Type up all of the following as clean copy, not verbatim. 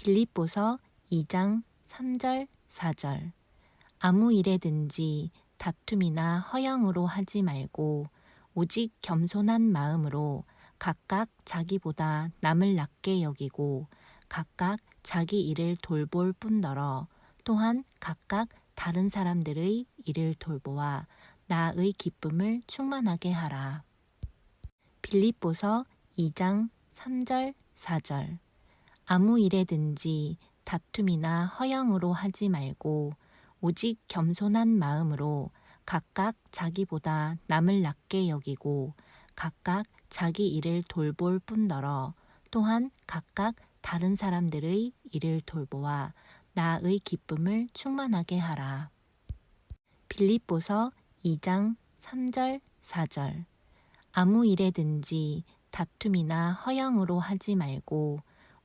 빌립보서 2장 3절 4절 아무 일에든지 다툼이나 허영으로 하지 말고 오직 겸손한 마음으로 각각 자기보다 남을 낮게 여기고 각각 자기 일을 돌볼 뿐더러 또한 각각 다른 사람들의 일을 돌보아 나의 기쁨을 충만하게 하라. 빌립보서 2장 3절 4절 아무 일에든지 다툼이나 허영으로 하지 말고 오직 겸손한 마음으로 각각 자기보다 남을 낮게 여기고 각각 자기 일을 돌볼 뿐더러 또한 각각 다른 사람들의 일을 돌보아 나의 기쁨을 충만하게 하라. 빌립보서 2장 3절 4절 아무 일에든지 다툼이나 허영으로 하지 말고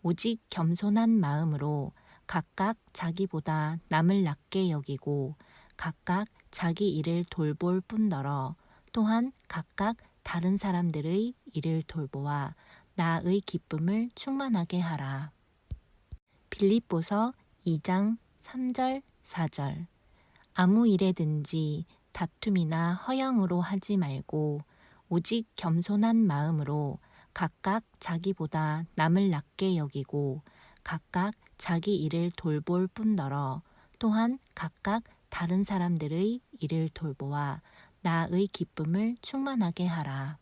오직 겸손한 마음으로 각각 자기보다 남을 낮게 여기고 각각 자기 일을 돌볼 뿐더러 또한 각각 다른 사람들의 일을 돌보아 나의 기쁨을 충만하게 하라. 빌립보서 2장 3절 4절 아무 일에든지 다툼이나 허영으로 하지 말고 오직 겸손한 마음으로 각각 자기보다 남을 낮게 여기고 각각 자기 일을 돌볼 뿐더러 또한 각각 다른 사람들의 일을 돌보아 나의 기쁨을 충만하게 하라.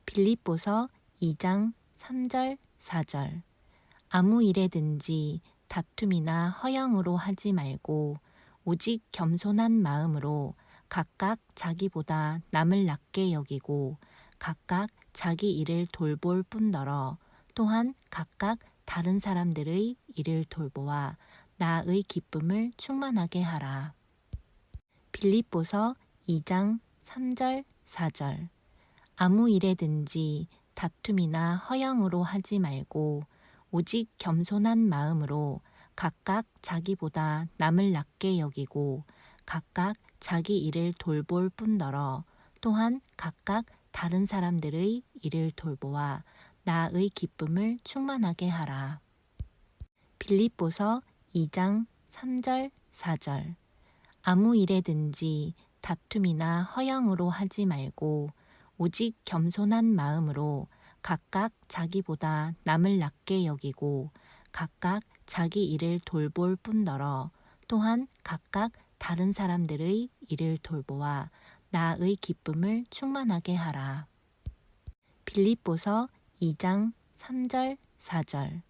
빌립보서 2장 3절 4절 아무 일에든지 다툼이나 허영으로 하지 말고 오직 겸손한 마음으로 각각 자기보다 남을 낮게 여기고 각각 자기 일을 돌볼 뿐더러 또한 각각 다른 사람들의 일을 돌보아 나의 기쁨을 충만하게 하라. 빌립보서 2장 3절 4절 아무 일에든지 다툼이나 허영으로 하지 말고 오직 겸손한 마음으로 각각 자기보다 남을 낮게 여기고 각각 자기 일을 돌볼 뿐더러 또한 각각 다른 사람들의 일을 돌보아 나의 기쁨을 충만하게 하라. 빌립보서 2장 3절 4절 아무 일에든지 다툼이나 허영으로 하지 말고 오직 겸손한 마음으로 각각 자기보다 남을 낮게 여기고 각각 자기 일을 돌볼 뿐더러 또한 각각 다른 사람들의 일을 돌보아 나의 기쁨을 충만하게 하라. 빌립보서 2장 3절 4절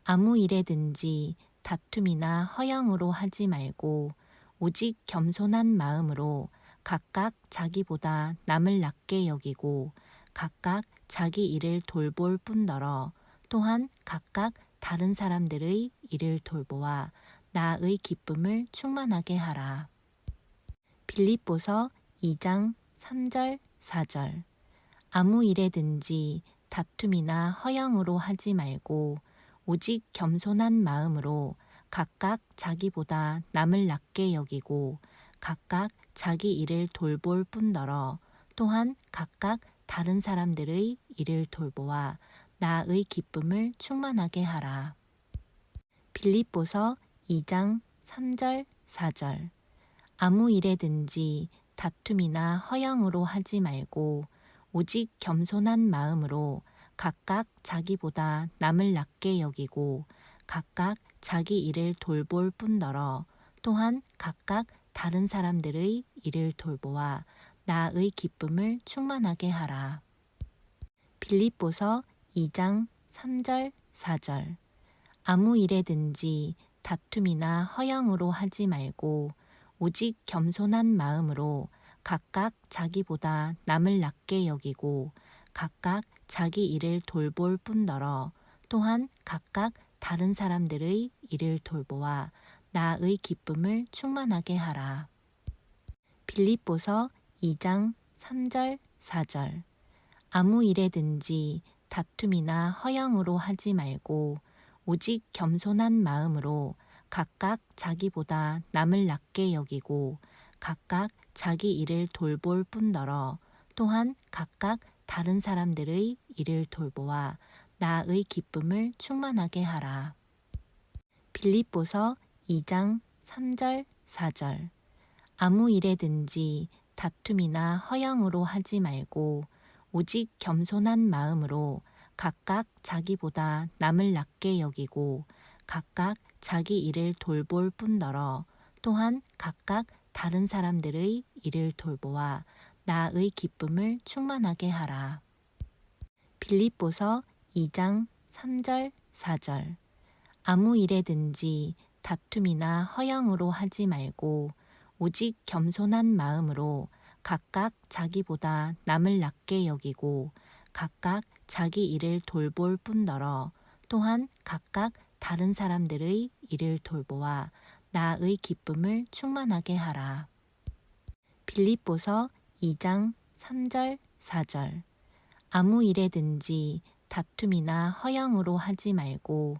아무 일에든지 다툼이나 허영으로 하지 말고 오직 겸손한 마음으로 각각 자기보다 남을 낮게 여기고 각각 자기 일을 돌볼 뿐더러 또한 각각 다른 사람들의 일을 돌보아 나의 기쁨을 충만하게 하라. 빌립보서 2장 3절 4절 아무 일에든지 다툼이나 허영으로 하지 말고 오직 겸손한 마음으로 각각 자기보다 남을 낮게 여기고 각각 자기 일을 돌볼 뿐더러 또한 각각 다른 사람들의 일을 돌보아 나의 기쁨을 충만하게 하라. 빌립보서 2장 3절 4절 아무 일에든지 다툼이나 허영으로 하지 말고 오직 겸손한 마음으로 각각 자기보다 남을 낮게 여기고 각각 자기 일을 돌볼 뿐더러 또한 각각 다른 사람들의 일을 돌보아 나의 기쁨을 충만하게 하라. 빌립보서 2장 3절 4절 아무 일에든지 다툼이나 허영으로 하지 말고 오직 겸손한 마음으로 각각 자기보다 남을 낮게 여기고 각각 자기 일을 돌볼 뿐더러 또한 각각 다른 사람들의 일을 돌보아 나의 기쁨을 충만하게 하라. 빌립보서 2장 3절 4절 아무 일에든지 다툼이나 허영으로 하지 말고 오직 겸손한 마음으로 각각 자기보다 남을 낮게 여기고 각각 자기 일을 돌볼 뿐더러 또한 각각 다른 사람들의 일을 돌보아 나의 기쁨을 충만하게 하라. 빌립보서 2장 3절 4절 아무 일에든지 다툼이나 허영으로 하지 말고 오직 겸손한 마음으로 각각 자기보다 남을 낮게 여기고 각각 자기 일을 돌볼 뿐더러 또한 각각 다른 사람들의 일을 돌보아 나의 기쁨을 충만하게 하라. 빌립보서 2장 3절 4절 아무 일에든지 다툼이나 허영으로 하지 말고 오직 겸손한 마음으로 각각 자기보다 남을 낮게 여기고 각각 자기 일을 돌볼 뿐더러 또한 각각 다른 사람들의 일을 돌보아 나의 기쁨을 충만하게 하라. 빌립보서 2장 3절 4절 아무 일에든지 다툼이나 허영으로 하지 말고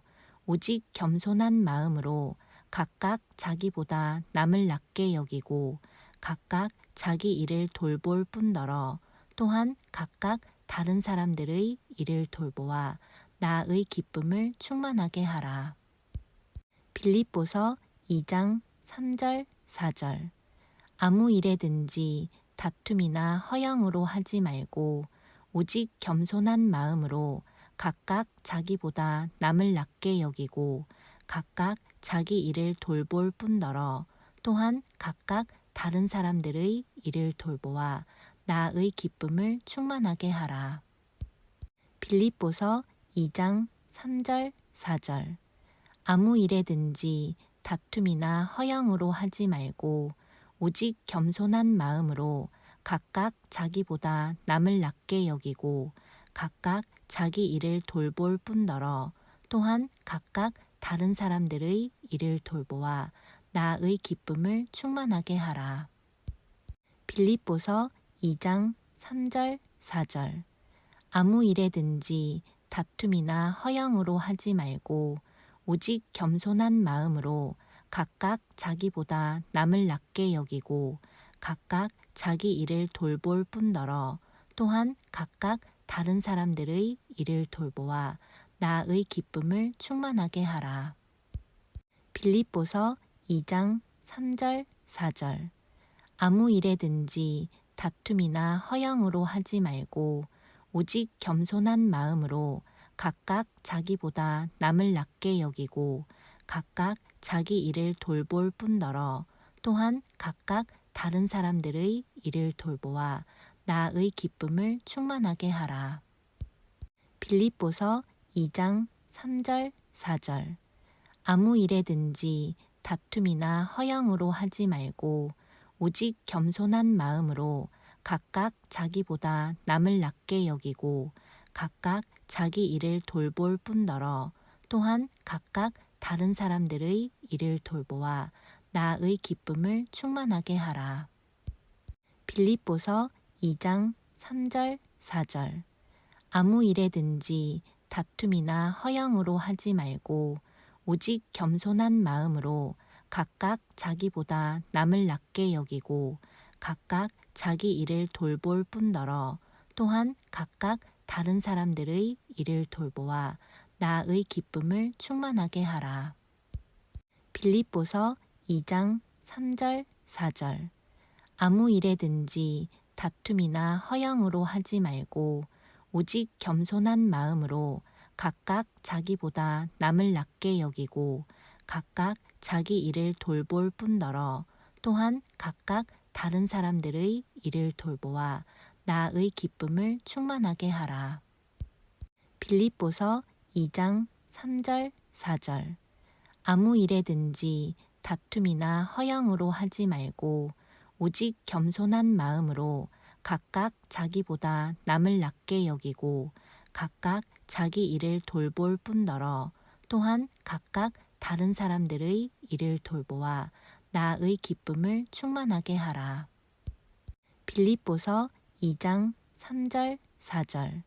오직 겸손한 마음으로 각각 자기보다 남을 낮게 여기고 각각 자기 일을 돌볼 뿐더러 또한 각각 다른 사람들의 일을 돌보아 나의 기쁨을 충만하게 하라. 빌립보서 2장 3절 4절 아무 일에든지 다툼이나 허영으로 하지 말고 오직 겸손한 마음으로 각각 자기보다 남을 낮게 여기고 각각 자기 일을 돌볼 뿐더러 또한 각각 다른 사람들의 일을 돌보아 나의 기쁨을 충만하게 하라. 빌립보서 2장 3절 4절 아무 일에든지 다툼이나 허영으로 하지 말고 오직 겸손한 마음으로 각각 자기보다 남을 낮게 여기고 각각 자기 일을 돌볼 뿐더러 또한 각각 다른 사람들의 일을 돌보아 나의 기쁨을 충만하게 하라. 빌립보서 2장 3절 4절 아무 일에든지 다툼이나 허영으로 하지 말고 오직 겸손한 마음으로 각각 자기보다 남을 낮게 여기고 각각 자기 일을 돌볼 뿐더러 또한 각각 다른 사람들의 일을 돌보아 나의 기쁨을 충만하게 하라. 빌립보서 2장 3절 4절 아무 일에든지 다툼이나 허영으로 하지 말고 오직 겸손한 마음으로 각각 자기보다 남을 낮게 여기고 각각 자기 일을 돌볼 뿐더러 또한 각각 다른 사람들의 일을 돌보아 나의 기쁨을 충만하게 하라. 빌립보서 2장 3절 4절 아무 일에든지 다툼이나 허영으로 하지 말고 오직 겸손한 마음으로 각각 자기보다 남을 낮게 여기고 각각 자기 일을 돌볼 뿐더러 또한 각각 다른 사람들의 일을 돌보아 나의 기쁨을 충만하게 하라. 빌립보서 2장 3절 4절 아무 일에든지 다툼이나 허영으로 하지 말고 오직 겸손한 마음으로 각각 자기보다 남을 낮게 여기고 각각 자기 일을 돌볼 뿐더러 또한 각각 다른 사람들의 일을 돌보아 나의 기쁨을 충만하게 하라. 빌립보서 2장 3절 4절 아무 일에든지 다툼이나 허영으로 하지 말고 오직 겸손한 마음으로 각각 자기보다 남을 낮게 여기고 각각 자기 일을 돌볼 뿐더러 또한 각각 다른 사람들의 일을 돌보아 나의 기쁨을 충만하게 하라. 빌립보서 2장 3절 4절 아무 일에든지 다툼이나 허영으로 하지 말고 오직 겸손한 마음으로 각각 자기보다 남을 낮게 여기고 각각 자기 일을 돌볼 뿐더러 또한 각각 다른 사람들의 일을 돌보아 나의 기쁨을 충만하게 하라. 빌립보서 2장 3절 4절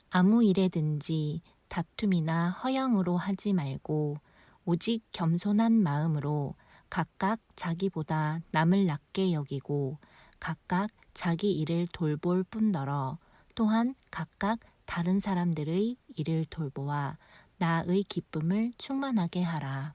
아무 일에든지 다툼이나 허영으로 하지 말고 오직 겸손한 마음으로 각각 자기보다 남을 낮게 여기고 각각 자기 일을 돌볼 뿐더러 또한 각각 다른 사람들의 일을 돌보아 나의 기쁨을 충만하게 하라.